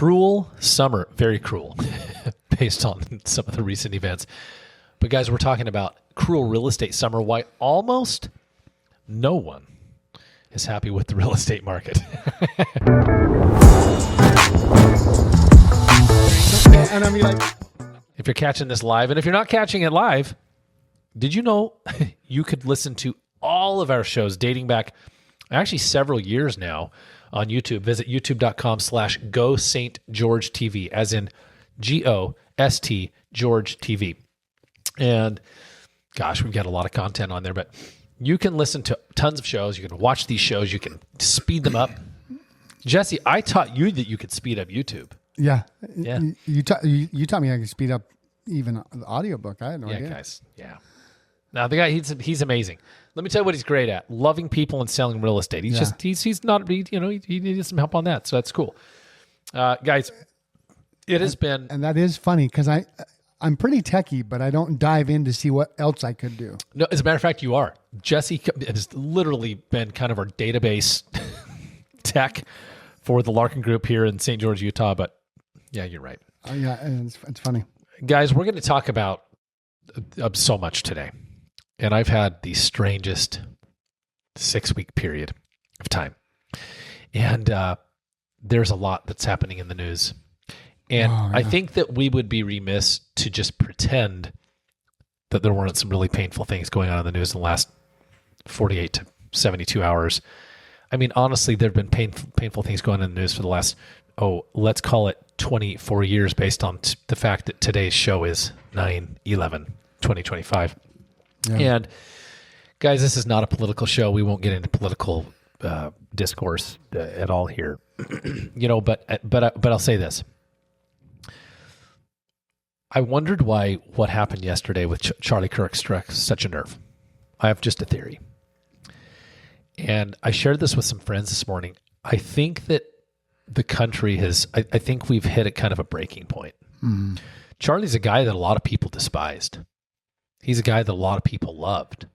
cruel summer, very cruel, based on some of the recent events. But guys, we're talking about cruel real estate summer, why almost no one is happy with the real estate market. And I mean, like, if you're catching this live, and if you're not catching it live, did you know you could listen to all of our shows dating back actually several years now on YouTube? Visit youtube.com/Go St. George TV, as in GOST George TV. And gosh, we've got a lot of content on there, but you can listen to tons of shows. You can watch these shows. You can speed them up. Jesse, I taught you that you could speed up YouTube. Yeah. Yeah. You taught me I could speed up even the audiobook. I had no idea. Yeah, guys. Yeah. Now the guy, he's amazing. Let me tell you what he's great at: loving people and selling real estate. He's not, he needs some help on that, so that's cool. Guys, it has been, and that is funny because I'm pretty techie, but I don't dive in to see what else I could do. No, as a matter of fact, you are. Jesse has literally been kind of our database tech for the Larkin group here in St. George, Utah. But yeah, you're right. Yeah, and it's funny. Guys, we're going to talk about so much today. And I've had the strangest 6-week period of time. And there's a lot that's happening in the news. And I think that we would be remiss to just pretend that there weren't some really painful things going on in the news in the last 48 to 72 hours. I mean, honestly, there have been painful things going on in the news for the last, let's call it 24 years, based on the fact that today's show is 9/11/2025. Yeah. And guys, this is not a political show. We won't get into political discourse at all here. But I'll say this. I wondered why what happened yesterday with Charlie Kirk struck such a nerve. I have just a theory. And I shared this with some friends this morning. I think that the country I think we've hit a kind of a breaking point. Mm-hmm. Charlie's a guy that a lot of people despised. He's a guy that a lot of people loved.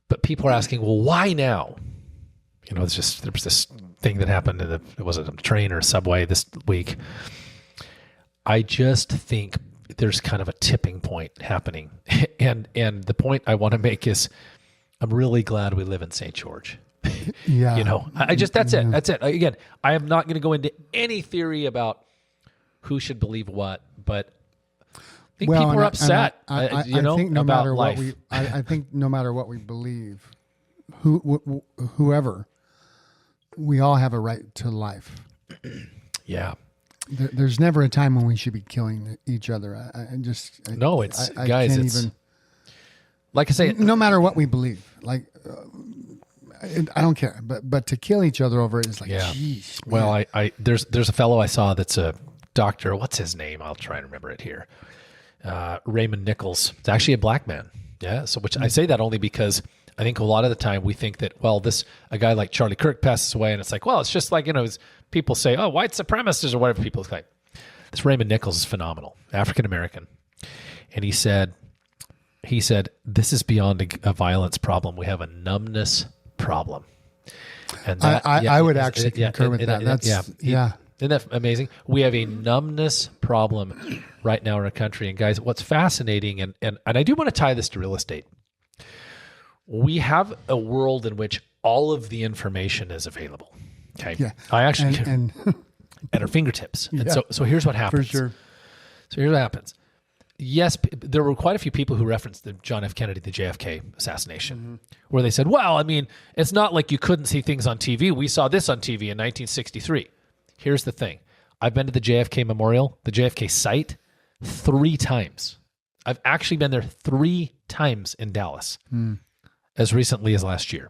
But people are asking, well, why now? There was this thing that happened it wasn't a train or a subway this week. I just think there's kind of a tipping point happening. And the point I want to make is I'm really glad we live in St. George. Yeah. That's it. That's it. Again, I am not going to go into any theory about who should believe what, but I think people are upset, I think no about matter life. What I think no matter what we believe, whoever, we all have a right to life. Yeah. There's never a time when we should be killing each other. Like I say, no matter what we believe, I don't care, but to kill each other over it is like, geez. Man. Well, there's a fellow I saw that's a doctor. What's his name? I'll try and remember it here. Raymond Nichols. It's actually a black man. Yeah. So, I say that only because I think a lot of the time we think that, a guy like Charlie Kirk passes away, and it's like, it's just like, people say, white supremacists or whatever people say. This Raymond Nichols is phenomenal, African American, and he said, this is beyond a violence problem. We have a numbness problem. And I would actually concur with that. Isn't that amazing? We have a numbness problem right now in our country. And guys, what's fascinating, and I do want to tie this to real estate. We have a world in which all of the information is available. Okay. Yeah. I actually at our fingertips. Yeah. And so here's what happens. For sure. So here's what happens. Yes, there were quite a few people who referenced the John F. Kennedy, the JFK assassination, where they said, it's not like you couldn't see things on TV. We saw this on TV in 1963. Here's the thing. I've been to the JFK Memorial, the JFK site, 3 times. I've actually been there 3 times in Dallas, as recently as last year.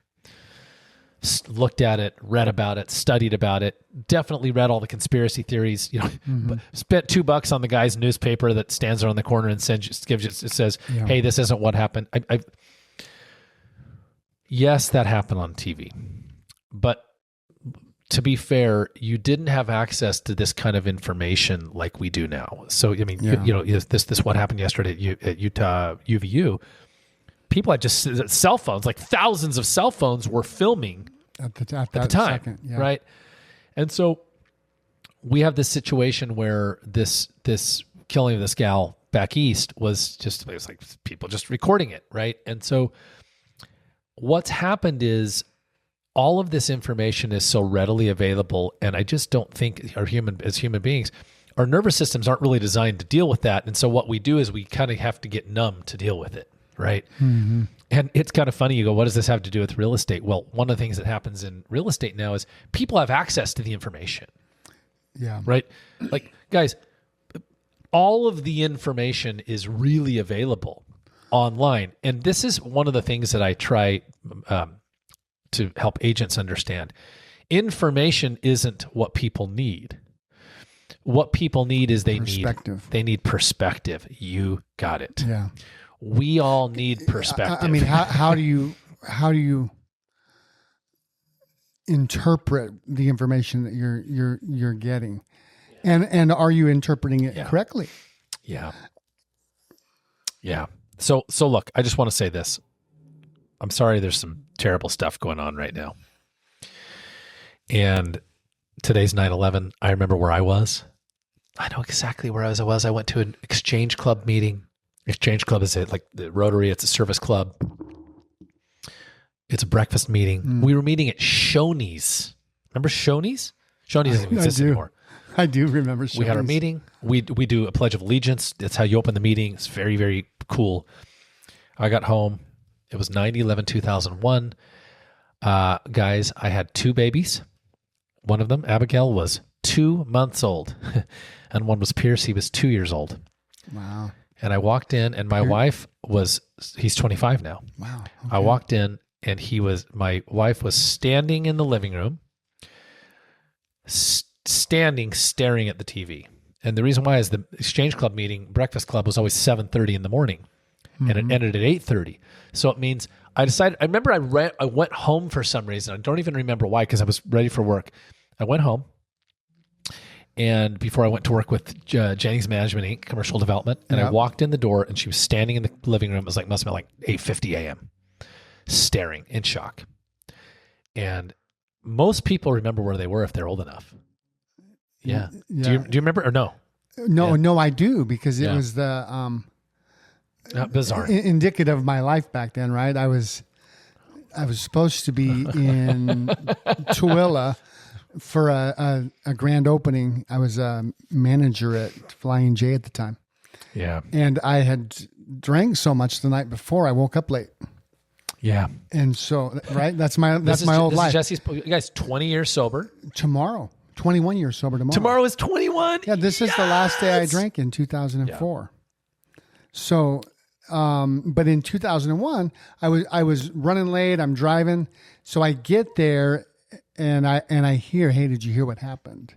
Looked at it, read about it, studied about it, definitely read all the conspiracy theories, but spent $2 on the guy's newspaper that stands there on the corner and says, hey, this isn't what happened. Yes, that happened on TV, but to be fair, you didn't have access to this kind of information like we do now. So, this what happened yesterday at Utah UVU, people had just cell phones, like thousands of cell phones were filming at the time, right? And so we have this situation where this killing of this gal back east it was like people just recording it, right? And so what's happened is all of this information is so readily available, and I just don't think as human beings, our nervous systems aren't really designed to deal with that. And so what we do is we kind of have to get numb to deal with it, right? Mm-hmm. And it's kind of funny. You go, what does this have to do with real estate? Well, one of the things that happens in real estate now is people have access to the information. Yeah. Right? Like, guys, all of the information is really available online. And this is one of the things that I try to help agents understand. Information isn't what people need. What people need is they need perspective. You got it. Yeah. We all need perspective. I mean, how do you interpret the information that you're getting, and are you interpreting it correctly? Yeah. So look, I just want to say this. I'm sorry, there's some terrible stuff going on right now, and today's 9/11. I remember where I was. I know exactly where I was. I went to an Exchange Club meeting. Exchange Club is like the Rotary. It's a service club. It's a breakfast meeting. We were meeting at Shoney's. Remember Shoney's? Shoney's doesn't exist anymore. I do remember Shoney's. We had our meeting. We do a Pledge of Allegiance. That's how you open the meeting. It's very, very cool. I got home. It was 9/11/2001. Guys, I had 2 babies. One of them, Abigail, was 2 months old. And one was Pierce. He was 2 years old. Wow. And I walked in, and my wife he's 25 now. Wow. Okay. I walked in, and my wife was standing in the living room, staring at the TV. And the reason why is the Exchange Club meeting, Breakfast Club, was always 7:30 in the morning, and it ended at 8:30. So it means I remember I went home for some reason. I don't even remember why, because I was ready for work. I went home. And before I went to work with Jennings Management Inc., commercial development, and I walked in the door, and she was standing in the living room. It was must have been like 8:50 a.m., staring in shock. And most people remember where they were if they're old enough. Yeah. Do you remember or no? No, I do, because it was the bizarre indicative of my life back then, right? I was supposed to be in Tooele for a grand opening. I was a manager at Flying J at the time. Yeah. And I had drank so much the night before, I woke up late. Yeah. And so, right, that's my old life. Jesse's, you guys, 20 years sober. Tomorrow. 21 years sober tomorrow. Tomorrow is 21. Yeah, this is the last day I drank in 2004. Yeah. So, but in 2001, I was running late. I'm driving. So I get there and I hear, hey, did you hear what happened?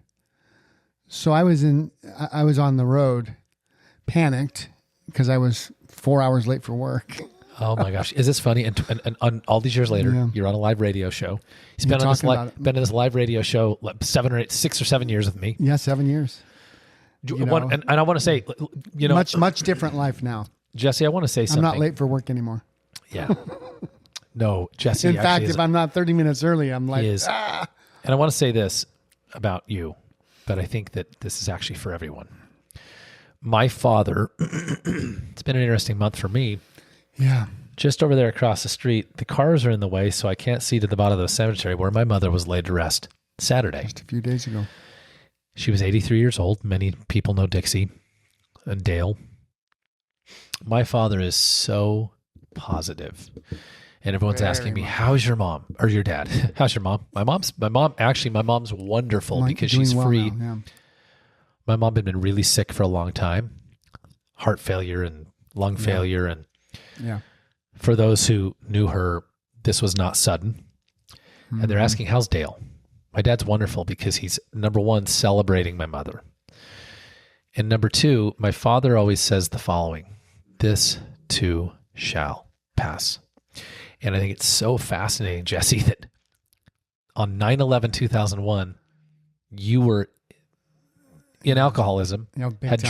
So I was on the road, panicked because I was 4 hours late for work. Oh my gosh. Is this funny? And on all these years later, you're on a live radio show. He's been on this live radio show 6 or 7 years with me. Yeah, 7 years. And I want to say, much different life now. Jesse, I want to say something. I'm not late for work anymore. Yeah. No, Jesse. In fact, if I'm not 30 minutes early, I'm like, And I want to say this about you, but I think that this is actually for everyone. My father, it's been an interesting month for me. Yeah. Just over there across the street, the cars are in the way, so I can't see to the bottom of the cemetery where my mother was laid to rest Saturday. Just a few days ago. She was 83 years old. Many people know Dixie and Dale. My father is so positive. And everyone's asking me, how's your mom or your dad? How's your mom? My mom's wonderful because she's free. Well now, yeah. My mom had been really sick for a long time, heart failure and lung failure. And for those who knew her, this was not sudden. Mm-hmm. And they're asking, how's Dale? My dad's wonderful because he's, number one, celebrating my mother. And number two, my father always says the following: this too shall pass. And I think it's so fascinating, Jesse, that on 9/11/2001, you were in alcoholism, had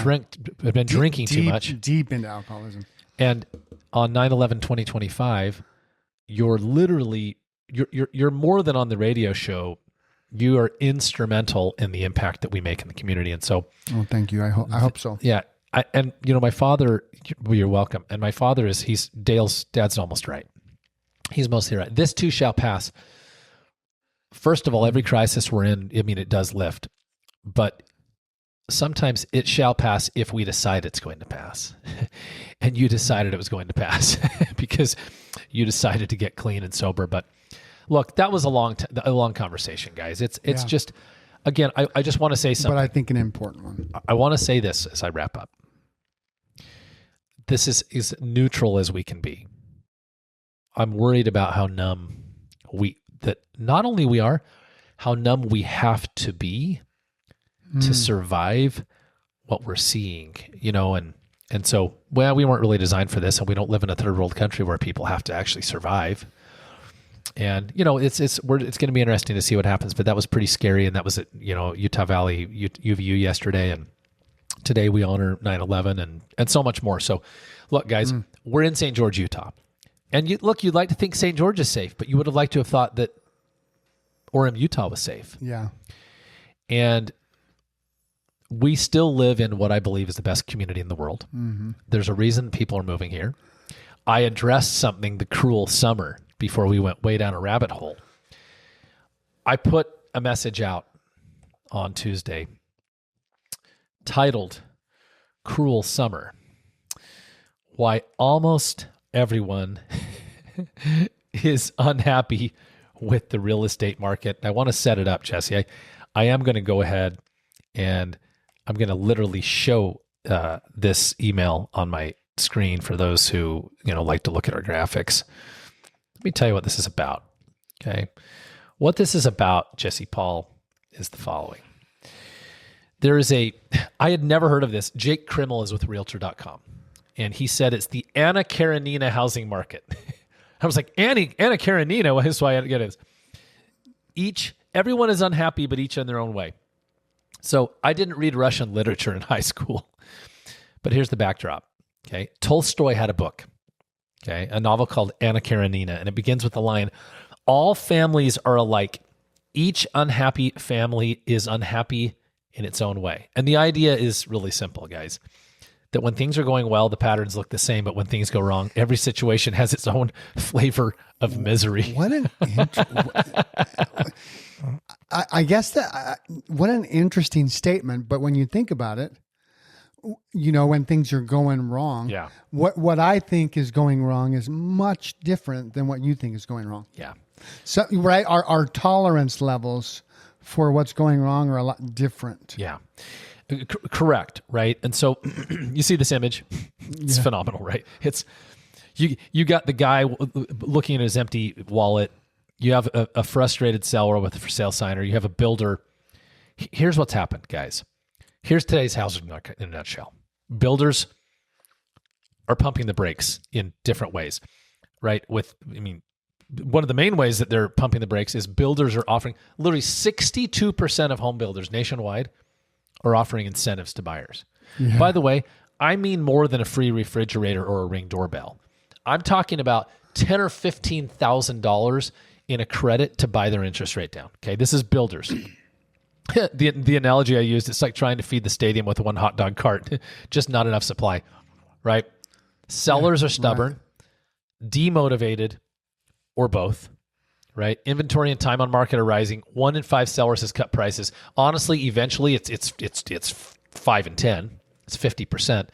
been drinking too much. Deep into alcoholism. And on 9/11/2025, you're literally, you're more than on the radio show. You are instrumental in the impact that we make in the community. And so, oh, thank you. I hope so. Yeah. My father, well, you're welcome. And my father dad's almost right. He's mostly right. This too shall pass. First of all, every crisis we're in, it does lift, but sometimes it shall pass if we decide it's going to pass. And you decided it was going to pass because you decided to get clean and sober. But look, that was a long conversation, guys. It's just, again, I just want to say something. But I think an important one. I want to say this as I wrap up. This is as neutral as we can be. I'm worried about how numb not only we are, how numb we have to be to survive what we're seeing, and so, we weren't really designed for this, and we don't live in a third world country where people have to actually survive. And, it's going to be interesting to see what happens, but that was pretty scary. And that was at, Utah Valley UVU yesterday. And today we honor 9/11 and so much more. So look, guys, we're in St. George, Utah. And you'd like to think St. George is safe, but you would have liked to have thought that Orem, Utah was safe. Yeah. And we still live in what I believe is the best community in the world. Mm-hmm. There's a reason people are moving here. I addressed something, the cruel summer, before we went way down a rabbit hole. I put a message out on Tuesday titled Cruel Summer. Why almost everyone is unhappy with the real estate market. I want to set it up, Jesse. I am going to go ahead and I'm going to literally show this email on my screen for those who like to look at our graphics. Let me tell you what this is about. Okay, what this is about, Jesse Paul, is the following. I had never heard of this. Jake Krimmel is with Realtor.com, and he said it's the Anna Karenina housing market. I was like, Anna Karenina. Well, that's why I get it. Everyone is unhappy, but each in their own way. So I didn't read Russian literature in high school, but here's the backdrop. Okay, Tolstoy had a book, okay, a novel called Anna Karenina, and it begins with the line, "All families are alike. Each unhappy family is unhappy in its own way." And the idea is really simple, guys, that when things are going well, the patterns look the same, but when things go wrong, every situation has its own flavor of misery. What an I guess that what an interesting statement. But when you think about it, when things are going wrong, yeah, what I think is going wrong is much different than what you think is going wrong. Yeah. So right, our tolerance levels for what's going wrong are a lot different. Yeah. Correct, right? And so you see this image. It's phenomenal, right? It's you got the guy looking at his empty wallet. You have a frustrated seller with a for sale signer. You have a builder. Here's what's happened, guys. Here's today's housing market in a nutshell. Builders are pumping the brakes in different ways, right? One of the main ways that they're pumping the brakes is builders are offering, literally 62% of home builders nationwide are offering incentives to buyers. Yeah. By the way, I mean more than a free refrigerator or a Ring doorbell. I'm talking about $10,000 or $15,000 in a credit to buy their interest rate down. Okay, this is builders. The analogy I used, it's like trying to feed the stadium with one hot dog cart, just not enough supply, right? Sellers are stubborn, demotivated, or both, right? Inventory and time on market are rising. 1 in 5 sellers has cut prices. Honestly, eventually it's 5 in 10. It's 50%.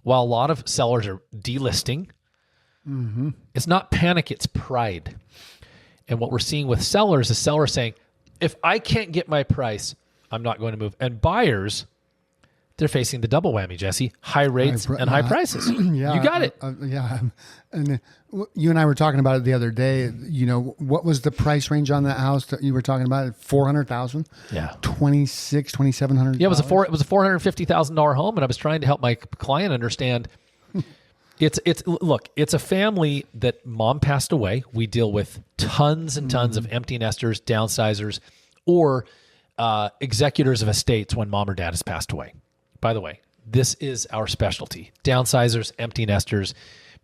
While a lot of sellers are delisting, it's not panic, it's pride. And what we're seeing with sellers is sellers saying, if I can't get my price, I'm not going to move. And buyers, they're facing the double whammy, Jesse. High rates and high prices. Yeah, you got it. Yeah. And you and I were talking about it the other day. What was the price range on that house that you were talking about? $400,000? Yeah. $2,700? Yeah, it was a $450,000 home, and I was trying to help my client understand. It's a family that mom passed away. We deal with tons and tons of empty nesters, downsizers, or executors of estates when mom or dad has passed away. By the way, this is our specialty. Downsizers, empty nesters,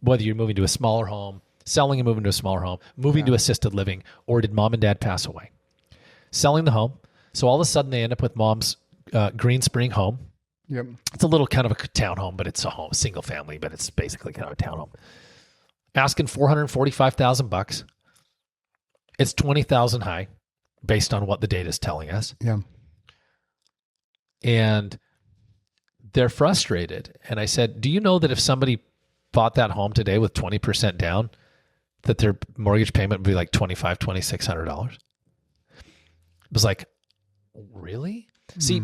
whether you're moving to a smaller home, selling and moving to a smaller home, moving to assisted living, or did mom and dad pass away? selling the home. So all of a sudden they end up with mom's Green Spring home. Yep. It's a little kind of a townhome, but it's a home, single family, but it's basically kind of a townhome. Asking $445,000. It's 20,000 high, based on what the data is telling us. Yeah. And they're frustrated. And I said, do you know that if somebody bought that home today with 20% down, that their mortgage payment would be like $2,500, $2,600? It was like, really? See,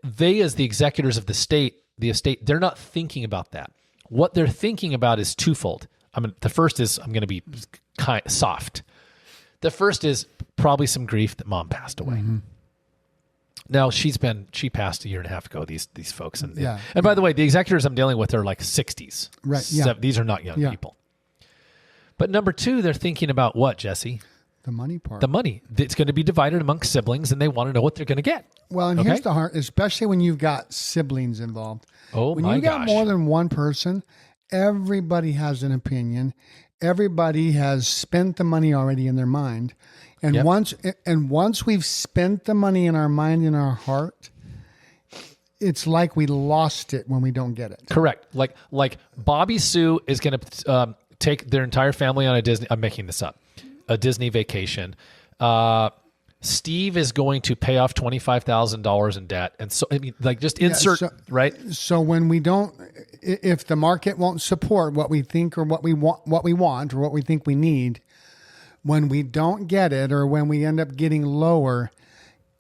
they as the executors of the estate, they're not thinking about that. What they're thinking about is twofold. I mean, the first is, I'm going to be soft. The first is probably some grief that mom passed away. Now she passed a year and a half ago, these folks. And by the way, the executors I'm dealing with are like 60s. Right. Yeah. These are not young people. But number two, they're thinking about what, Jesse? The money part. The money. It's going to be divided amongst siblings, and they want to know what they're going to get. Well, and here's the hard, especially when you've got siblings involved. Oh, when my you got gosh. more than one person, everybody has an opinion. Everybody has spent the money already in their mind. And once we've spent the money in our mind, in our heart, it's like we lost it when we don't get it. Correct. Like Bobby Sue is going to take their entire family on a Disney. I'm making this up. A Disney vacation. Steve is going to pay off $25,000 in debt, and so I mean, like, just insert right. So when we don't, if the market won't support what we think or what we want or what we think we need, when we don't get it or when we end up getting lower,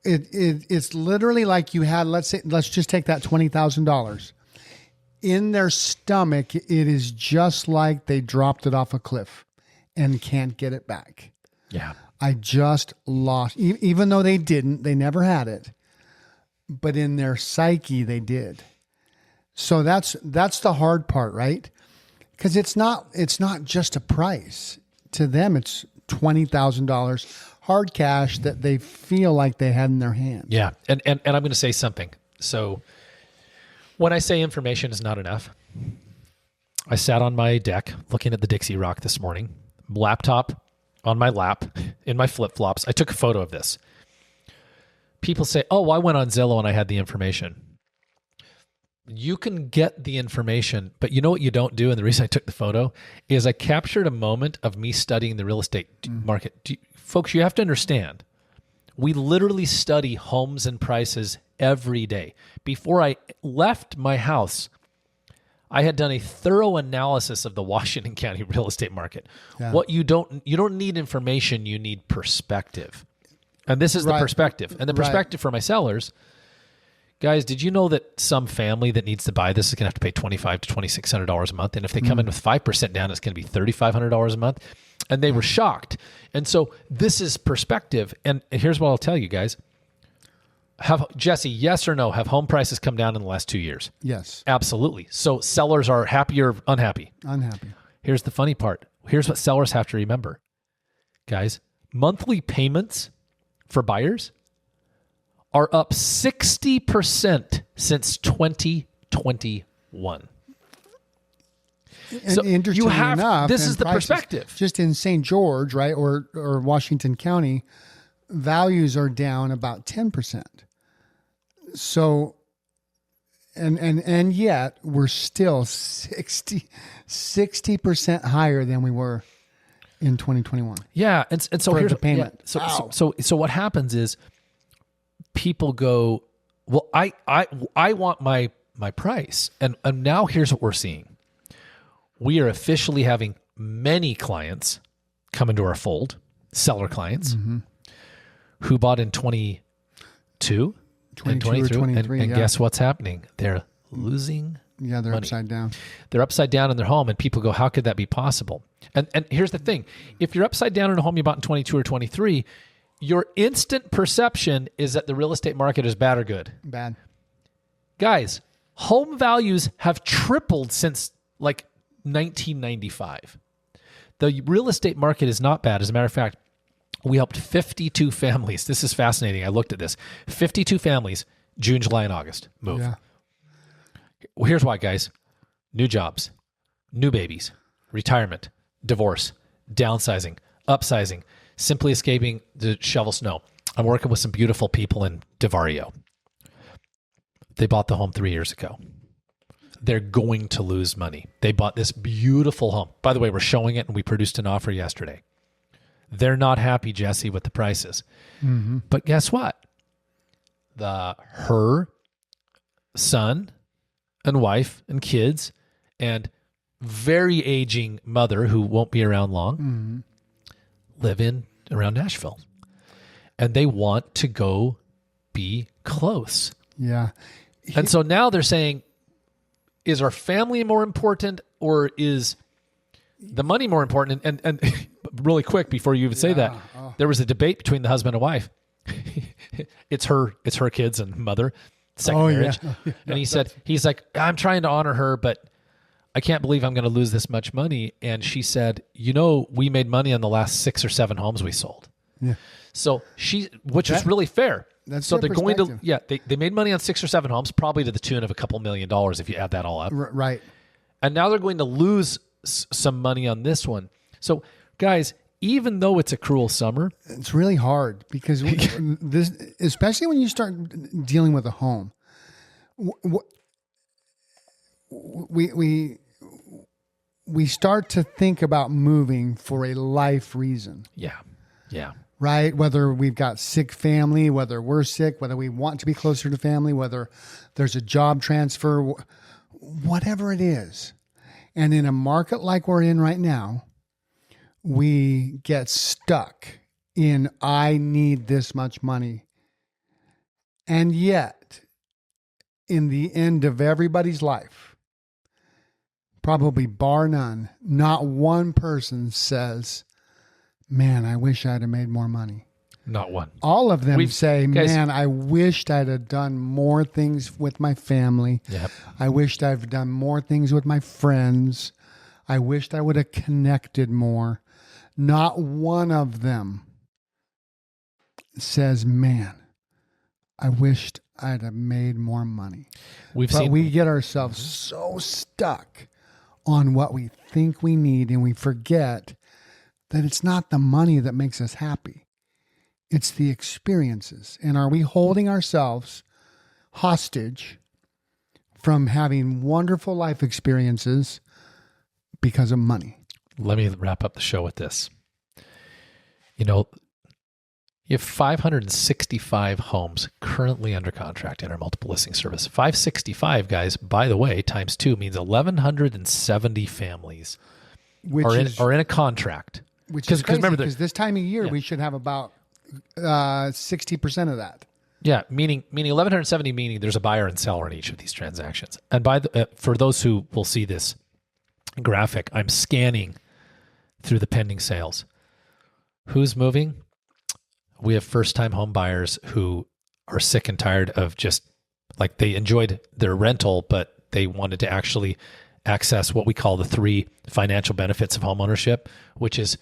it's literally like you had. Let's just take that $20,000 in their stomach. It is just like they dropped it off a cliff and can't get it back. Yeah. I just lost, even though they never had it, but in their psyche, they did. So that's the hard part, right? Because it's not just a price. To them, it's $20,000 hard cash that they feel like they had in their hand. Yeah. And I'm going to say something. So when I say information is not enough, I sat on my deck looking at the Dixie Rock this morning, laptop on my lap, in my flip-flops. I took a photo of this. People say, oh, I went on Zillow and I had the information. You can get the information, but you know what you don't do? And the reason I took the photo is I captured a moment of me studying the real estate market. Folks, you have to understand, we literally study homes and prices every day. Before I left my house, I had done a thorough analysis of the Washington County real estate market. Yeah. What you don't need information, you need perspective. And this is the perspective. And the perspective for my sellers, guys, did you know that some family that needs to buy this is going to have to pay $2,500 to $2,600 a month? And if they come in with 5% down, it's going to be $3,500 a month. And they were shocked. And so this is perspective. And here's what I'll tell you guys. Jesse, yes or no, have home prices come down in the last 2 years? Yes. Absolutely. So sellers are happy or unhappy? Unhappy. Here's the funny part. Here's what sellers have to remember. Guys, monthly payments for buyers are up 60% since 2021. So interestingly enough, this is the perspective. Just in St. George, right, or Washington County, values are down about 10%. So, and yet we're still 60% higher than we were in 2021. Yeah, and so for here's the payment. Yeah, so what happens is people go, well, I want my price, and now here's what we're seeing. We are officially having many clients come into our fold, seller clients, who bought in 22 and 23. And guess what's happening? They're losing they're money. Upside down. They're upside down in their home, and people go, how could that be possible? And here's the thing. If you're upside down in a home you bought in 22 or 23, your instant perception is that the real estate market is bad or good. Bad. Guys, home values have tripled since like 1995. The real estate market is not bad. As a matter of fact, we helped 52 families. This is fascinating. I looked at this. 52 families, June, July, and August move. Yeah. Well, here's why, guys. New jobs, new babies, retirement, divorce, downsizing, upsizing, simply escaping the shovel snow. I'm working with some beautiful people in DeVario. They bought the home 3 years ago. They're going to lose money. They bought this beautiful home. By the way, we're showing it and we produced an offer yesterday. They're not happy, Jesse, with the prices. Mm-hmm. But guess what? Her son and wife and kids and very aging mother who won't be around long live around Nashville. And they want to go be close. Yeah. And so now they're saying, is our family more important or is the money more important? And really quick, before you even say that, there was a debate between the husband and wife. It's her kids and mother, second marriage. Yeah. And he's like, I'm trying to honor her, but I can't believe I'm going to lose this much money. And she said, we made money on the last 6 or 7 homes we sold. Yeah. So which is really fair. So they're going to, they made money on 6 or 7 homes, probably to the tune of a couple $1 million if you add that all up. Right. And now they're going to lose some money on this one. So guys, even though it's a cruel summer, it's really hard because this, especially when you start dealing with a home, we start to think about moving for a life reason. Yeah. Yeah. Right? Whether we've got sick family, whether we're sick, whether we want to be closer to family, whether there's a job transfer, whatever it is. And in a market like we're in right now, we get stuck in, I need this much money. And yet, in the end of everybody's life, probably bar none, not one person says, man, I wish I'd have made more money. Not one. All of them say, man, I wished I'd have done more things with my family. Yep. I wished I'd done more things with my friends. I wished I would have connected more. Not one of them says, man, I wished I'd have made more money. We get ourselves so stuck on what we think we need, and we forget that it's not the money that makes us happy. It's the experiences. And are we holding ourselves hostage from having wonderful life experiences because of money? Let me wrap up the show with this. You have 565 homes currently under contract in our multiple listing service. 565, guys, by the way, times 2 means 1,170 families are in a contract. Which is crazy, because this time of year, we should have about 60% of that. Yeah, meaning 1,170, meaning there's a buyer and seller in each of these transactions. And for those who will see this graphic, I'm scanning through the pending sales. Who's moving? We have first-time home buyers who are sick and tired of just, like, they enjoyed their rental, but they wanted to actually access what we call the 3 financial benefits of homeownership, which is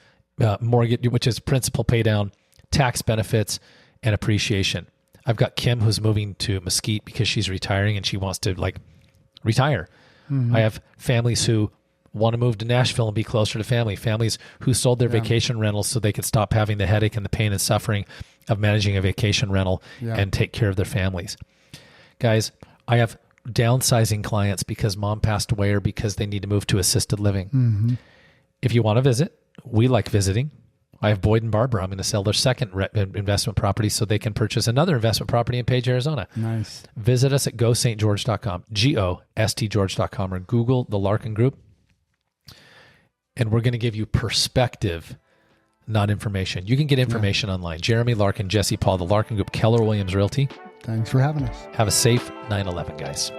mortgage, which is principal pay down, tax benefits, and appreciation. I've got Kim who's moving to Mesquite because she's retiring and she wants to retire. Mm-hmm. I have families who want to move to Nashville and be closer to family. Families who sold their vacation rentals so they could stop having the headache and the pain and suffering of managing a vacation rental and take care of their families. Guys, I have downsizing clients because mom passed away or because they need to move to assisted living. Mm-hmm. If you want to visit, we like visiting. I have Boyd and Barbara. I'm going to sell their second investment property so they can purchase another investment property in Page, Arizona. Nice. Visit us at gostgeorge.com, GOSTGeorge.com, or Google the Larkin Group. And we're going to give you perspective, not information. You can get information online. Jeremy, Larkin, Jesse, Paul, the Larkin Group, Keller Williams Realty. Thanks for having us. Have a safe 9/11, guys.